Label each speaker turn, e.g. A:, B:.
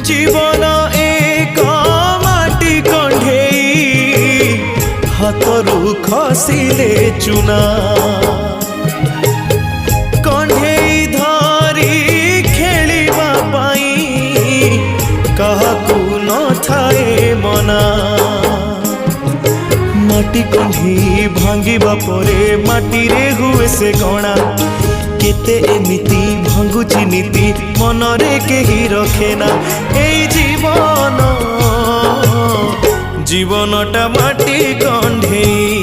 A: जीवन एक माटी कंढेई हाथरू खसिले चुना कंढेई धरी खेलिबा पाई काहाकू न थाए मना माटी कंढी भांगिबा परे माटी रे हुए से गणा केते एमिति भांगुची नीति मनरे केही रखेना एई जीवन जीवनटा माटी कंढेई।